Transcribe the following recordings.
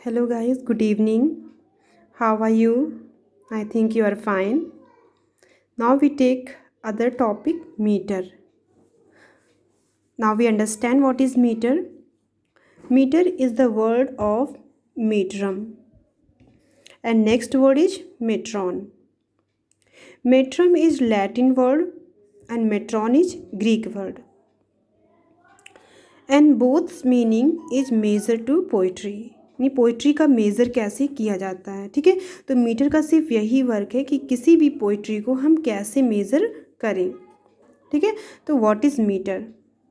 Hello guys, good evening. How are you? I think you are fine. Now we take other topic, meter. Now we understand what is meter. Meter is the word of metrum and next word is metron. Metrum is Latin word and metron is Greek word. And both meaning is measure to poetry. यानी poetry का measure कैसे किया जाता है, ठीक है। तो metre का सिर्फ यही वर्क है कि किसी भी पोइट्री को हम कैसे मेज़र करें, ठीक है। तो what is metre?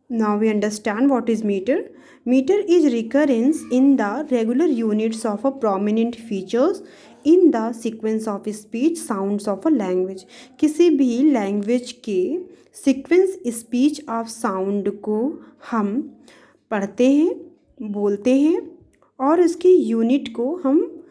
Now we understand what is metre. Metre is recurrence in the regular units of a prominent features in the sequence of speech sounds of a language. किसी भी language के sequence speech of sound को हम पढ़ते हैं, बोलते हैं और इसकी यूनिट को हम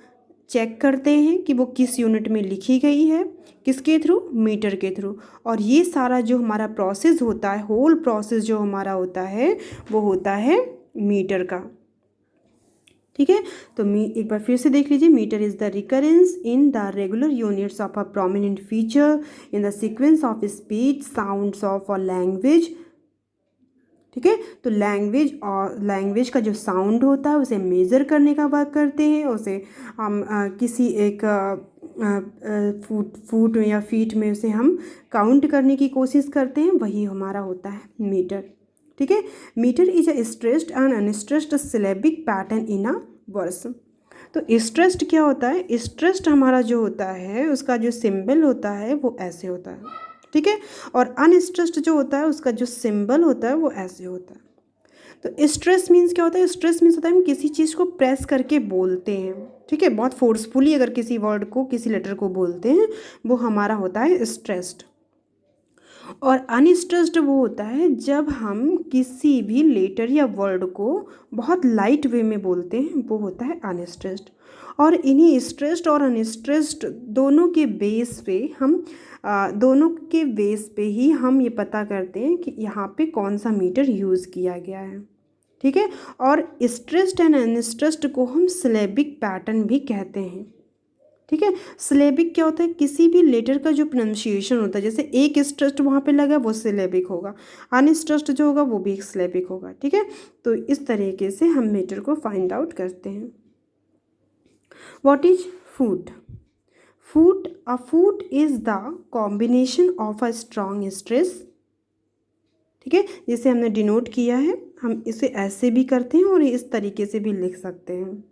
चेक करते हैं कि वो किस यूनिट में लिखी गई है, किसके थ्रू, मीटर के थ्रू. और ये सारा जो हमारा प्रोसेस होता है, होल प्रोसेस जो हमारा होता है वो होता है मीटर का, ठीक है। तो एक बार फिर से देख लीजिए. Metre is the recurrence in the regular units of a prominent feature in the sequence of speech sounds of a language, ठीक है। तो लैंग्वेज का जो साउंड होता है उसे मेज़र करने का वर्क करते हैं. उसे हम किसी एक फुट या फीट में उसे हम काउंट करने की कोशिश करते हैं, वही हमारा होता है मीटर, ठीक है. Metre is a stressed and unstressed syllabic pattern in a verse. तो स्ट्रेस्ड क्या होता है? स्ट्रेस्ड हमारा जो होता है उसका जो सिंबल होता है वो ऐसे होता है, ठीक है. और अनस्ट्रेस्ड जो होता है उसका जो सिंबल होता है वो ऐसे होता है. तो स्ट्रेस मीन्स क्या होता है? स्ट्रेस मीन्स होता है हम किसी चीज़ को प्रेस करके बोलते हैं, ठीक है, बहुत फोर्सफुली अगर किसी वर्ड को, किसी लेटर को बोलते हैं, वो हमारा होता है स्ट्रेस्ड. और अनस्ट्रेस्ड वो होता है जब हम किसी भी लेटर या वर्ड को बहुत लाइट वे में बोलते हैं, वो होता है अनस्ट्रेस्ड. और इन्हीं स्ट्रेस्ड और अनस्ट्रेस्ड दोनों के बेस पे ही हम ये पता करते हैं कि यहाँ पे कौन सा मीटर यूज़ किया गया है, ठीक है. और स्ट्रेस्ड एंड अनस्ट्रेस्ड को हम सिलेबिक पैटर्न भी कहते हैं, ठीक है. सिलेबिक क्या होता है? किसी भी लेटर का जो प्रोनाउंसिएशन होता है, जैसे एक स्ट्रेस्ड वहाँ पे लगा वो सिलेबिक होगा, अनस्ट्रेस्ड जो होगा वो भी एक सिलेबिक होगा, ठीक है. तो इस तरीके से हम मीटर को फाइंड आउट करते हैं. What is foot? A foot is the combination of a strong stress, ठीक है, जिसे हमने डिनोट किया है. हम इसे ऐसे भी करते हैं और इस तरीके से भी लिख सकते हैं,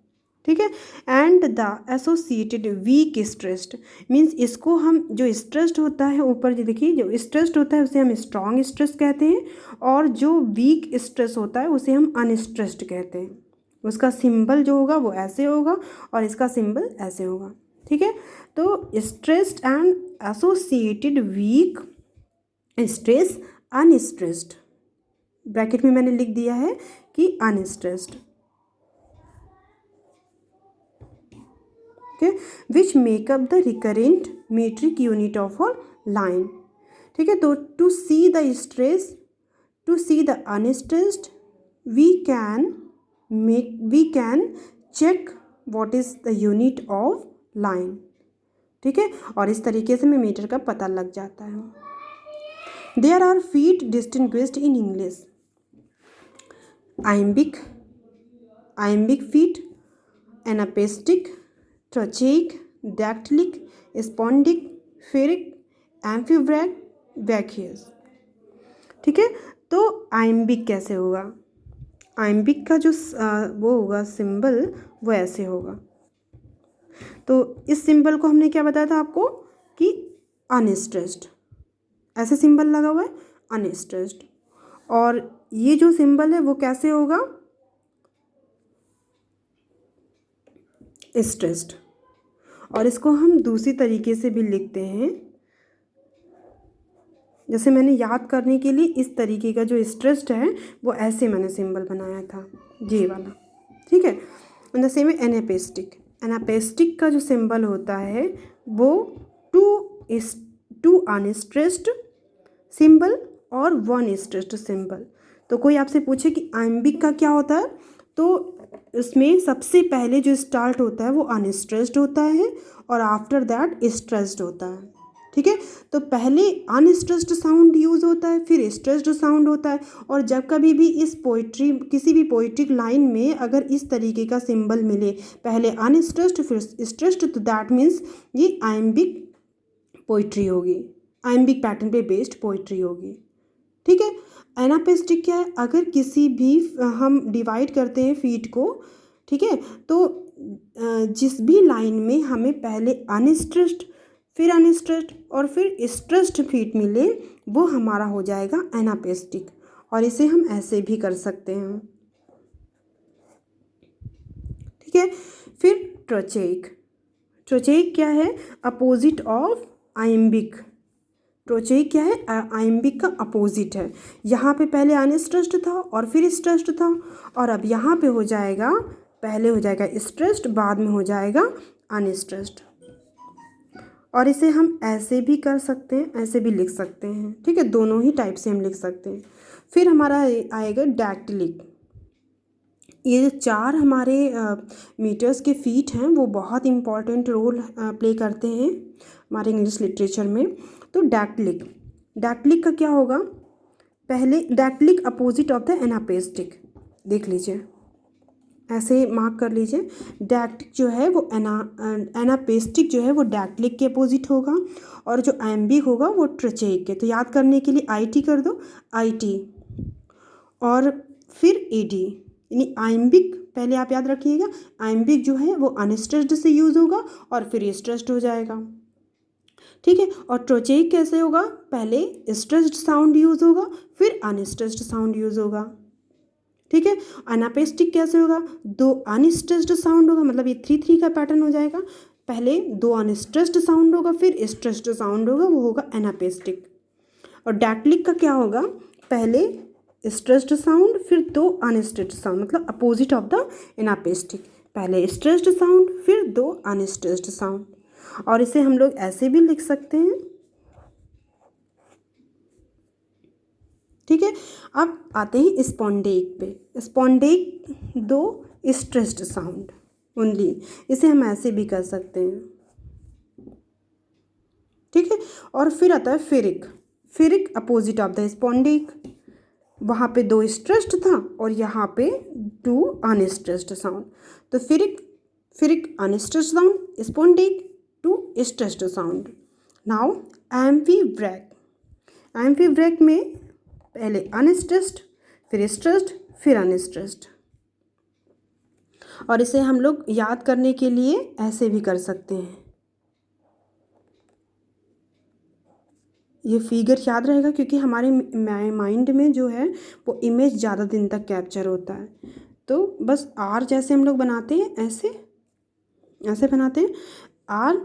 ठीक है. And the associated weak stressed means इसको हम, जो स्ट्रेस्ड होता है ऊपर जो देखिए, जो स्ट्रेस्ड होता है उसे हम स्ट्रॉन्ग स्ट्रेस कहते हैं और जो वीक स्ट्रेस होता है उसे हम अनस्ट्रेस्ड कहते हैं. उसका सिंबल जो होगा वो ऐसे होगा और इसका सिंबल ऐसे होगा, ठीक है. तो stressed and associated weak stress unstressed, bracket में मैंने लिख दिया है कि unstressed, okay, which make up the recurrent metric unit of a line, ठीक है. तो to see the stress, to see the unstressed, we can check what is the unit of line, ठीक है. और इस तरीके से हमें मीटर का पता लग जाता है. There are feet distinguished in English: iambic feet, anapestic, trochaic, dactylic, spondic, ferric, amphibrach, vacuous, ठीक है. तो iambic कैसे होगा? iambic का जो वो होगा सिंबल वो ऐसे होगा. तो इस सिंबल को हमने क्या बताया था आपको कि अनस्ट्रेस्ड, ऐसे सिंबल लगा हुआ है अनस्ट्रेस्ड. और ये जो सिंबल है वो कैसे होगा? स्ट्रेस्ड. और इसको हम दूसरी तरीके से भी लिखते हैं, जैसे मैंने याद करने के लिए इस तरीके का जो स्ट्रेस्ड है वो ऐसे मैंने सिंबल बनाया था, ये वाला, ठीक है. द सेम है एनापेस्टिक का जो सिंबल होता है वो टू अनस्ट्रेस्ड सिंबल और वन स्ट्रेस्ड सिंबल. तो कोई आपसे पूछे कि आइम्बिक का क्या होता है, तो उसमें सबसे पहले जो स्टार्ट होता है वो अनस्ट्रेस्ड होता है और आफ्टर दैट स्ट्रेस्ड होता है। ठीक है, तो पहले अनस्ट्रेस्ड साउंड यूज़ होता है, फिर स्ट्रेस्ड साउंड होता है। और जब कभी भी इस पोइट्री किसी भी पोइट्रिक लाइन में अगर इस तरीके का सिंबल मिले, पहले अनस्ट्रेस्ड फिर स्ट्रेस्ड, तो दैट मीन्स ये आइम्बिक पोइट्री होगी, आइम्बिक पैटर्न पे बेस्ड पोइट्री होगी। ठीक है, एनापेस्टिक क्या है, अगर किसी भी हम डिवाइड करते हैं फीट को, ठीक है, तो जिस भी लाइन में हमें पहले अनस्ट्रेस्ड फिर अनस्ट्रेस्ड और फिर स्ट्रेस्ड फीट मिले, वो हमारा हो जाएगा एनापेस्टिक। और इसे हम ऐसे भी कर सकते हैं। ठीक है, फिर ट्रोचेइक। ट्रोचेइक क्या है, अपोजिट ऑफ आइम्बिक। ट्रोचेइक क्या है, आइम्बिक का अपोजिट है। यहाँ पे पहले अनस्ट्रेस्ड था और फिर स्ट्रेस्ड था, और अब यहाँ पे हो जाएगा, पहले हो जाएगा स्ट्रेस्ड, बाद में हो जाएगा अनस्ट्रेस्ड। और इसे हम ऐसे भी कर सकते हैं, ऐसे भी लिख सकते हैं। ठीक है, दोनों ही टाइप से हम लिख सकते हैं। फिर हमारा आएगा डैक्टिलिक। ये जो 4 हमारे मीटर्स के फीट हैं वो बहुत इम्पॉर्टेंट रोल प्ले करते हैं हमारे इंग्लिश लिटरेचर में। तो डैक्टिलिक, डैक्टिलिक का क्या होगा, पहले डैक्टिलिक अपोजिट ऑफ द एनापेस्टिक। देख लीजिए, ऐसे मार्क कर लीजिए। डैक्टिक जो है वो एनापेस्टिक जो है वो डैक्टिलिक के अपोजिट होगा, और जो आइम्बिक होगा वो ट्रोचेइक के। तो याद करने के लिए IT कर दो, IT, और फिर AD, यानी आइम्बिक पहले आप याद रखिएगा। आइम्बिक जो है वो अनस्ट्रेस्ड से यूज़ होगा और फिर स्ट्रेस्ड हो जाएगा। ठीक है, और ट्रोचेइक कैसे होगा, पहले स्ट्रेस्ड साउंड यूज़ होगा फिर अनस्ट्रेस्ड साउंड यूज़ होगा। ठीक है, एनापेस्टिक कैसे होगा, 2 अनस्ट्रेस्ड साउंड होगा, मतलब ये 3-3 का पैटर्न हो जाएगा। पहले 2 अनस्ट्रेस्ड साउंड होगा फिर स्ट्रेस्ड साउंड होगा, वो होगा एनापेस्टिक। और डैक्टिलिक का क्या होगा, पहले स्ट्रेस्ड साउंड फिर 2 अनस्ट्रेस्ड साउंड, मतलब अपोजिट ऑफ द एनापेस्टिक। पहले स्ट्रेस्ड साउंड फिर 2 अनस्ट्रेस्ड साउंड। और इसे हम लोग ऐसे भी लिख सकते हैं। ठीक है, अब आते हैं स्पॉन्डेइक पे। स्पॉन्डेइक 2 स्ट्रेस्ड साउंड ओनली, इसे हम ऐसे भी कर सकते हैं। ठीक है, और फिर आता है pyrrhic. Pyrrhic opposite of the spondaic, वहाँ पे 2 स्ट्रेस्ड था और यहाँ पे 2 अनस्ट्रेस्ड साउंड। तो pyrrhic unstressed sound, spondaic 2 stressed sound. Now amphibrach. Amphibrach में पहले अनस्ट्रेस्ड फिर स्ट्रेस्ड फिर अनस्ट्रेस्ड। और इसे हम लोग याद करने के लिए ऐसे भी कर सकते हैं। ये फिगर याद रहेगा क्योंकि हमारे माइंड में जो है वो इमेज ज़्यादा दिन तक कैप्चर होता है। तो बस R जैसे हम लोग बनाते हैं, ऐसे ऐसे बनाते हैं R,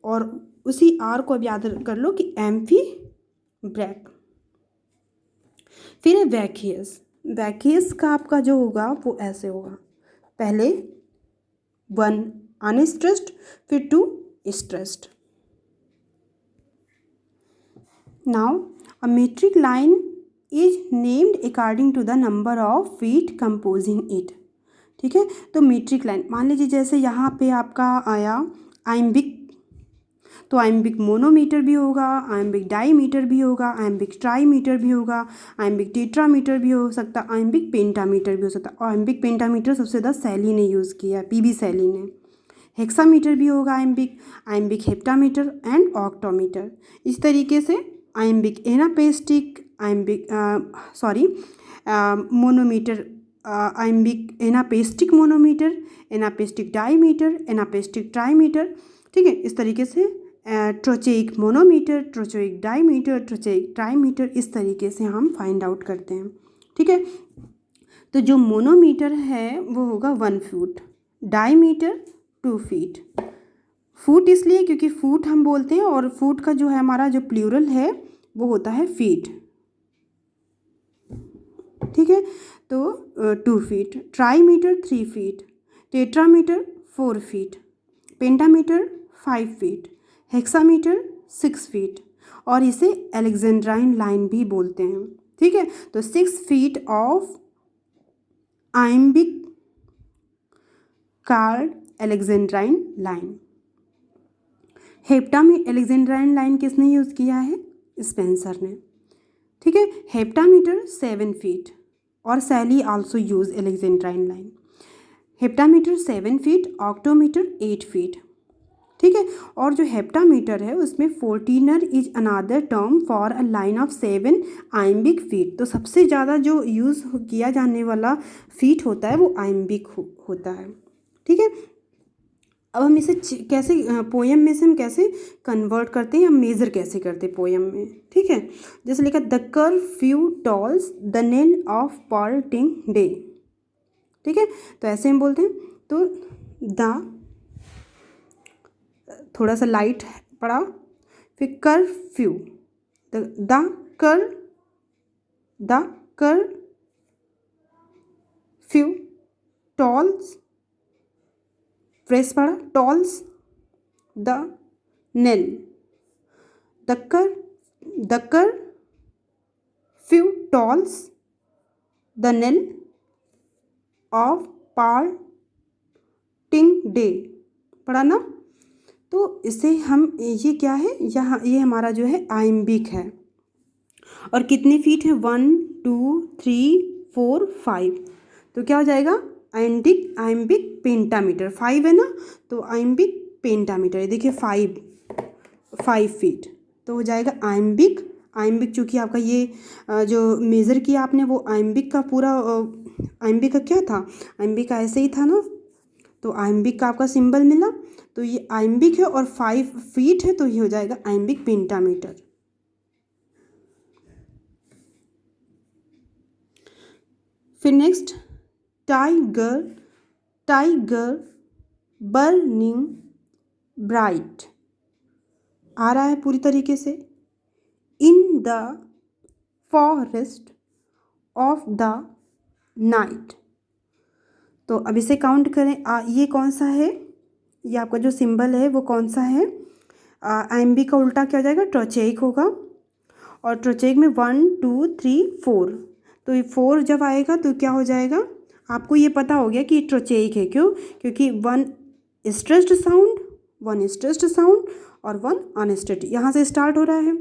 और उसी R को अब याद कर लो कि एम्फीब्रैक। फिर है वैकियस। वैकियस का आपका जो होगा वो ऐसे होगा, पहले 1 अनस्ट्रेस्ड फिर 2 stressed. Now a metric line is named according to the number of feet composing it. ठीक है, तो मीट्रिक लाइन मान लीजिए जैसे यहाँ पे आपका आया आइम्बिक, तो आइम्बिक मोनोमीटर भी होगा, आइम्बिक डाईमीटर भी होगा, आइम्बिक ट्राईमीटर भी होगा, आइम्बिक टेट्रामीटर भी हो सकता, आइम्बिक पेंटामीटर भी हो सकता। और आइम्बिक पेंटामीटर सबसे ज़्यादा सैली ने यूज़ किया है, PB सैली ने। हेक्सामीटर भी होगा iambic, iambic heptameter and octameter. इस तरीके से iambic anapestic, iambic monometer, iambic anapestic monometer, anapestic dimeter, anapestic trimeter. ठीक है, इस तरीके से ट्रोचेइक मोनोमीटर, ट्रोचेइक डाईमीटर, ट्रोचेइक ट्राईमीटर, इस तरीके से हम फाइंड आउट करते हैं। ठीक है, तो जो मोनोमीटर है वो होगा 1 फुट, डाईमीटर 2 फीट। फुट इसलिए क्योंकि फुट हम बोलते हैं और फुट का जो है हमारा जो प्लूरल है वो होता है फीट। ठीक है, तो 2 feet, trimeter 3 feet, tetrameter 4 feet, pentameter 5 feet, hexameter 6 feet, और इसे अलेक्जेंड्राइन लाइन भी बोलते हैं। ठीक है, तो 6 feet of iambic called alexandrine line. हेप्टामी एलेक्जेंड्राइन लाइन किसने यूज़ किया है? स्पेंसर ने। ठीक है, हेप्टामीटर 7 फीट और Shelley also use alexandrine line. Heptameter 7 feet, octameter 8 feet. ठीक है, और जो हेप्टामीटर है उसमें 14 is another term for a line of 7 iambic feet. तो सबसे ज़्यादा जो यूज़ किया जाने वाला फीट होता है वो आइम्बिक होता है। ठीक है, अब हम इसे कैसे पोएम में से हम कैसे कन्वर्ट करते हैं या मेज़र कैसे करते हैं पोएम में। ठीक है, जैसे लिखा the curfew tolls the knell of parting day. ठीक है, तो ऐसे हम बोलते हैं। तो द, थोड़ा सा लाइट पड़ा, फिर curfew, the curfew tolls, press पड़ा, tolls the knell, the curfew tolls the knell of parting day. पढ़ा ना? तो इसे हम, ये क्या है, यहाँ ये हमारा जो है आइम्बिक है। और कितने फीट है? 1 2 3 4 5। तो क्या हो जाएगा? आइम्बिक पेंटामीटर 5 है ना, तो आइम्बिक पेंटामीटर, ये देखिए 5 फीट। तो हो जाएगा आइम्बिक चूँकि आपका ये जो मेज़र किया आपने वो आइम्बिक का पूरा, आइम्बिक का क्या था, आइम्बिक का ऐसे ही था ना, तो आइम्बिक का आपका सिंबल मिला, तो ये आइम्बिक है और 5 फीट है, तो ये हो जाएगा आइम्बिक पेंटामीटर। फिर नेक्स्ट, टाइगर बर्निंग ब्राइट आ रहा है पूरी तरीके से। In the forest of the night. तो अब इसे काउंट करें, ये कौन सा है, ये आपका जो सिंबल है वो कौन सा है? आइम्बिक का उल्टा क्या हो जाएगा? ट्रोचेइक होगा। और ट्रोचेइक में 1 2 3 4, तो ये 4 जब आएगा तो क्या हो जाएगा? आपको ये पता हो गया कि ये ट्रोचेइक है। क्यों? क्योंकि 1 स्ट्रेस्ड साउंड, 1 स्ट्रेस्ड साउंड और 1 अनस्ट्रेस्ड, यहाँ से स्टार्ट हो रहा है।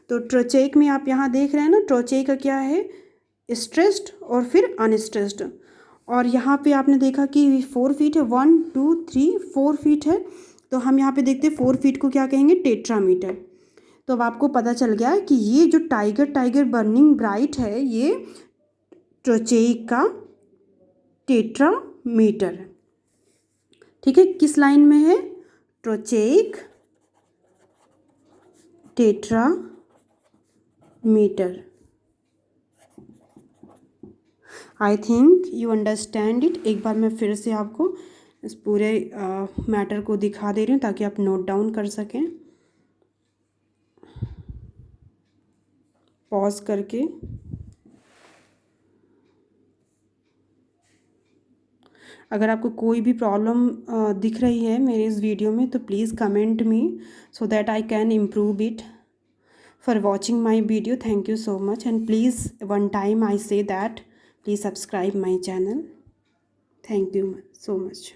तो ट्रोचेइक में आप यहाँ देख रहे हैं ना, ट्रोचेइक का क्या है? स्ट्रेस्ड और फिर अनस्ट्रेस्ड। और यहाँ पे आपने देखा कि 4 फीट है, 1 2 3 4 फीट है। तो हम यहाँ पे देखते हैं 4 फीट को क्या कहेंगे? टेट्रामीटर। तो अब आपको पता चल गया कि ये जो टाइगर बर्निंग ब्राइट है ये ट्रोचेइक का टेट्रामीटर है। ठीक है, किस लाइन में है? Trochaic tetrameter. I think you understand it. एक बार मैं फिर से आपको इस पूरे मैटर को दिखा दे रही हूँ ताकि आप नोट डाउन कर सकें, पॉज करके। अगर आपको कोई भी प्रॉब्लम दिख रही है मेरे इस वीडियो में तो please comment me so that I can improve it. For watching my video, thank you so much, and please one time I say that please subscribe my channel. Thank you so much.